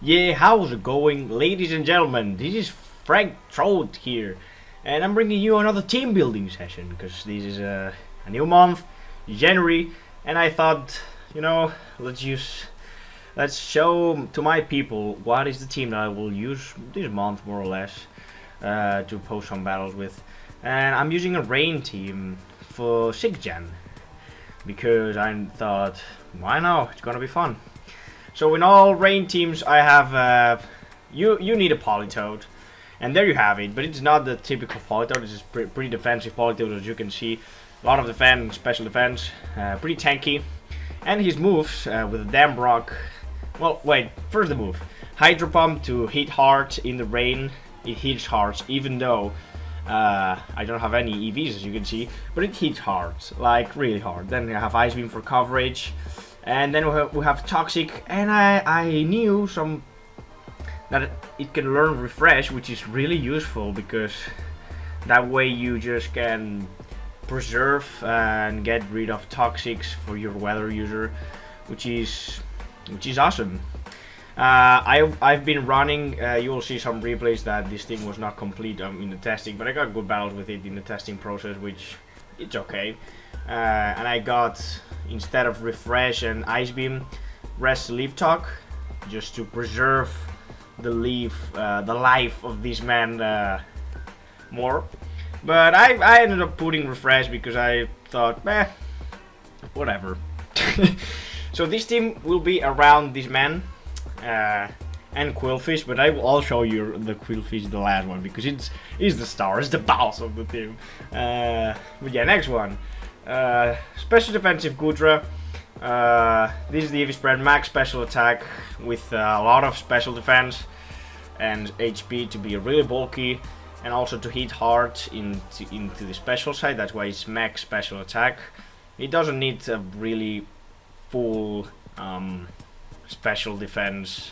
Yeah, how's it going, ladies and gentlemen? This is Frank Trout here, and I'm bringing you another team building session because this is a new month, January, and I thought, you know, let's show to my people what is the team that I will use this month more or less to post some battles with, and I'm using a rain team for 6th Gen because I thought, why not? It's gonna be fun. So in all rain teams I have, you need a Polytoad, and there you have it, but it's not the typical Polytoad. This is pretty defensive Polytoad, as you can see. A lot of defense, special defense, pretty tanky, and his moves with a damn rock. Well, wait, first the move. Hydro Pump to hit hard in the rain. It hits hard, even though I don't have any EVs, as you can see, but it hits hard, like really hard. Then I have Ice Beam for coverage. And then we have Toxic, and I knew that it can learn Refresh, which is really useful because that way you just can preserve and get rid of Toxics for your weather user, which is awesome. I've been running. You will see some replays that this thing was not complete in the testing, but I got good battles with it in the testing process, which it's okay. And I got, instead of Refresh and Ice Beam, Rest Sleep Talk, just to preserve the life of this man more. But I ended up putting Refresh because I thought, whatever. So this team will be around this man and Qwilfish, but I will all show you the Qwilfish, the last one, because it's the star, it's the boss of the team. But yeah, next one. Special defensive Gudra. This is the EV spread max special attack with a lot of special defense and HP to be really bulky and also to hit hard into the special side. That's why it's max special attack. It doesn't need a really full special defense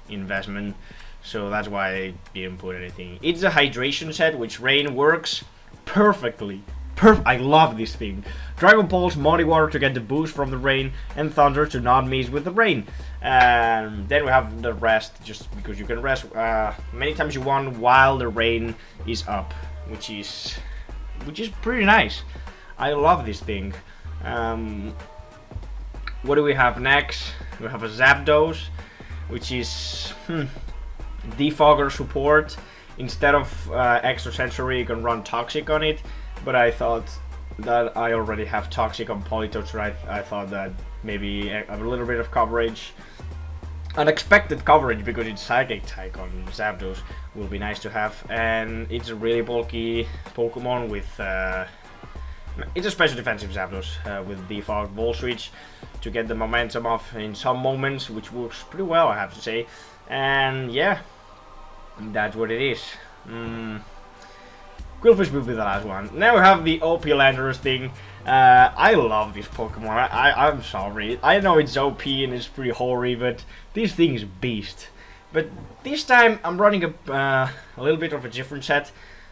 investment, so that's why I didn't put anything. It's a hydration set which rain works perfectly. I love this thing. Dragon Pulse, Muddy Water to get the boost from the rain, and Thunder to not miss with the rain. And then we have the rest, just because you can rest many times you want while the rain is up, which is pretty nice. I love this thing. What do we have next? We have a Zapdos, which is defogger support. Instead of extra sensory, you can run Toxic on it. But I thought that I already have Toxic on Polytoad, so I thought that maybe a little bit of coverage, unexpected coverage, because it's Psychic type on Zapdos, will be nice to have. And it's a really bulky Pokemon with it's a special defensive Zapdos with Defog Volt Switch to get the momentum off in some moments, which works pretty well, I have to say. And yeah, that's what it is. Qwilfish will be the last one. Now we have the OP Landorus thing. I love this Pokemon. I'm sorry. I know it's OP and it's pretty hoary, but this thing is a beast. But this time I'm running a little bit of a different set.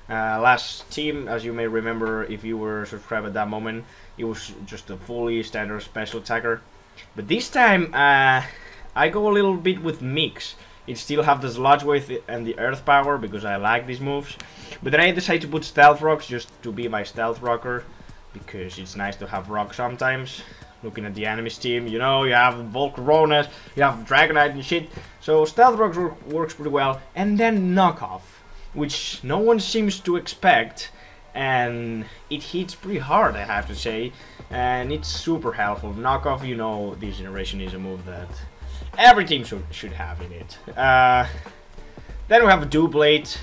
Last team, as you may remember if you were subscribed at that moment, it was just a fully standard special attacker. But this time I go a little bit with mix. It still have the Sludge Wave and the Earth Power because I like these moves. But then I decided to put Stealth Rocks just to be my Stealth Rocker, because it's nice to have Rock sometimes. Looking at the enemy's team, you know, you have Volcaronas, you have Dragonite and shit. So Stealth Rocks works pretty well. And then Knockoff, which no one seems to expect. And it hits pretty hard, I have to say. And it's super helpful. Knockoff, you know, this generation is a move that every team should have in it. Then we have a Doublade.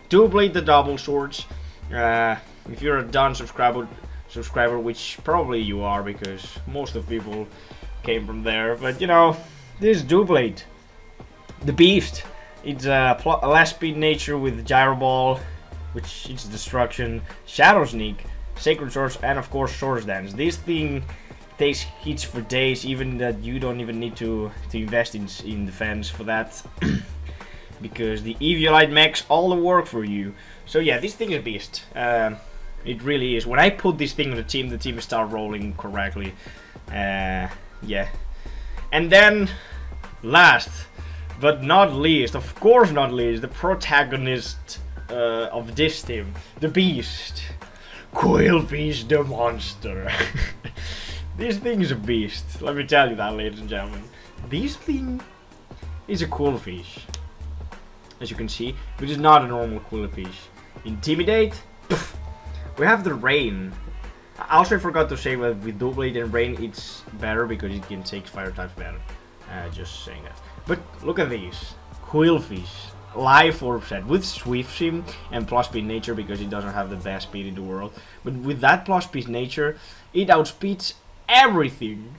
Doublade the double swords. If you're a done subscriber, which probably you are because most of the people came from there. But you know, this is Doublade, the beast. It's a less speed nature with Gyro Ball, which is destruction, Shadow Sneak, Sacred Source, and of course Source Dance. This thing takes hits for days, even that you don't even need to invest in defense for that. Because the Eviolite makes all the work for you. So yeah, this thing is a beast. It really is. When I put this thing on the team started rolling correctly. Yeah. And then, last But not least, of course not least, the protagonist of this team, the beast, Qwilfish the monster. This thing is a beast, let me tell you that, ladies and gentlemen. This thing is a Qwilfish, as you can see, which is not a normal Qwilfish. Intimidate, pff, we have the rain. I also forgot to say that with double blade and rain it's better because it can take fire types better. Just saying that. But look at these. Qwilfish. Life orb set with swift swim and plus speed nature because it doesn't have the best speed in the world. But with that plus speed nature, it outspeeds everything.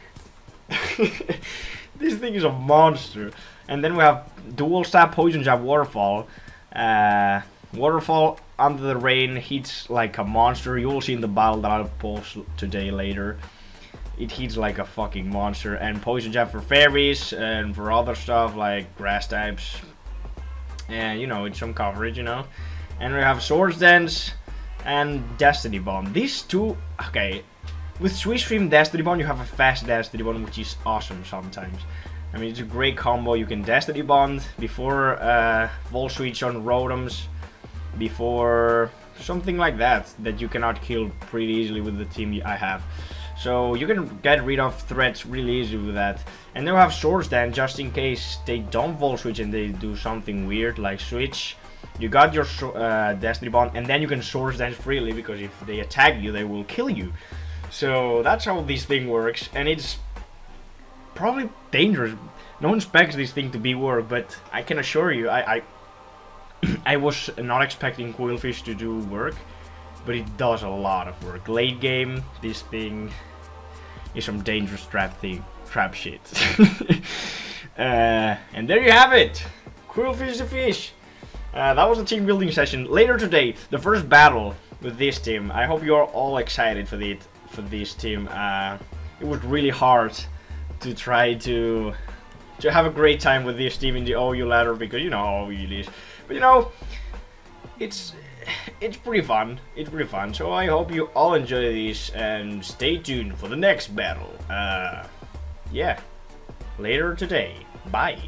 This thing is a monster. And then we have dual stab, poison jab, waterfall. Waterfall under the rain hits like a monster. You will see in the battle that I'll post today later. It hits like a fucking monster. And poison jab for fairies and for other stuff like grass types. And you know, it's some coverage, you know. And we have Swords Dance and Destiny Bond. These two, okay. With Swiss Stream Destiny Bond, you have a fast Destiny Bond, which is awesome sometimes. I mean, it's a great combo. You can Destiny Bond before Vol Switch on Rotoms, before something like that you cannot kill pretty easily with the team I have. So you can get rid of threats really easy with that. And then we have Swords Dance just in case they don't Vol Switch and they do something weird like switch. You got your Destiny Bond, and then you can Swords Dance freely because if they attack you, they will kill you. So that's how this thing works, and it's probably dangerous. No one expects this thing to be work, but I can assure you, I was not expecting Qwilfish to do work, but it does a lot of work. Late game, this thing is some dangerous trap shit. And there you have it, Qwilfish the fish. That was a team building session. Later today, the first battle with this team. I hope you're all excited for this team. It was really hard to try to have a great time with this team in the OU ladder because you know how OU is. But you know, it's pretty fun. It's pretty fun. So I hope you all enjoy this and stay tuned for the next battle. Yeah, later today. Bye.